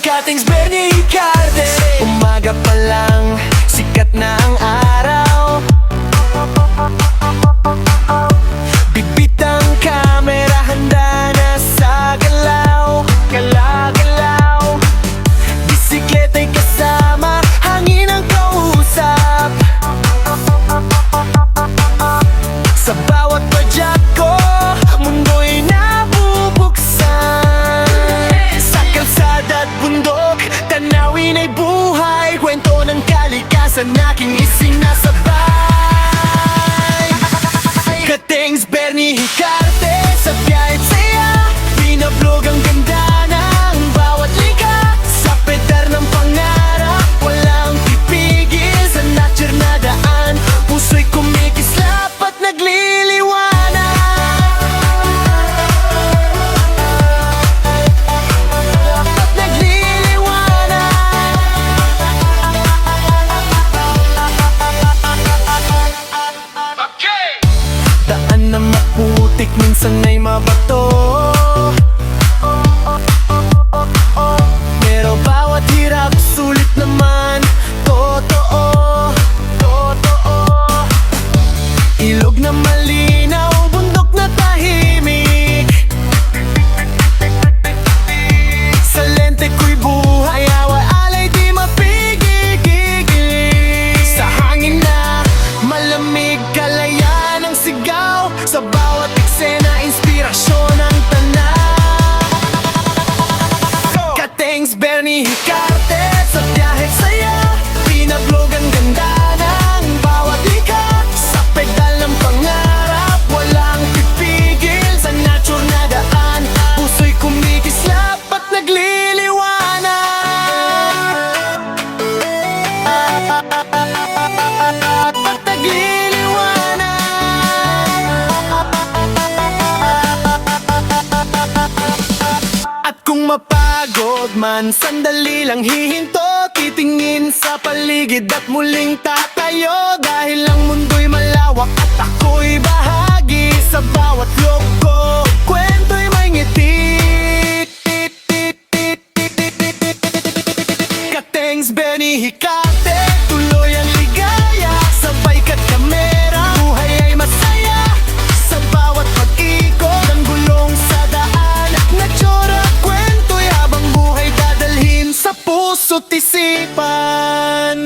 Katings Bernie Hicarte, umaga pa lang, sikat na ang araw. Bibit ang kamera, handa na sa galaw. Galaw-galaw, bisikleta'y kasama, hangin ang kausap. Sa bawat padyak ko, mundo'y nabubuksan. Sa kalsada at bundok, tanawin ay buhay, kwento ng kalikasan aking isinasabay. Katings Bernie Hicarte, sa biyahe't saya, binablog ang ganda ng bawat lika. Sa pedar ng pangarap, walang pipigil. Sa nature na daan, puso'y kumikislap at nagliliwanag. At nagliliwanag. Daan na maputik, minsan ay mabato. Pero bawat hirap, sulit naman. Totoo, totoo. Ilog na malinaw, bundok na tahimik. Sa lente ko'y buhay, awa-alay di mapigil. Sa hangin na malamig, kalaya ng sigaw. Sa bawat eksena, inspirasyon ang tanaw. Katings Bernie Hicarte, sa biyahe't saya, binablog ang ganda ng bawat lika. Sa pedal ng pangarap, walang pipigil. Sa nature na daan, puso'y kumikislap at nagliliwanag. At nagliliwanag. At kung mapagod man, sandali lang hihinto, titingin sa paligid at muling tatayo. Dahil ang mundo'y malawak at ako'y bahagi. Sa bawat loko, kwento'y may ngiti. Katings Bernie Hicarte, tuloy ang ligaya. Sabay kat kamera, buhay ay masaya. Sa bawat pag-ikot, ang gulong sa daan. Natsura, kwento'y habang buhay dadalhin sa puso't isipan.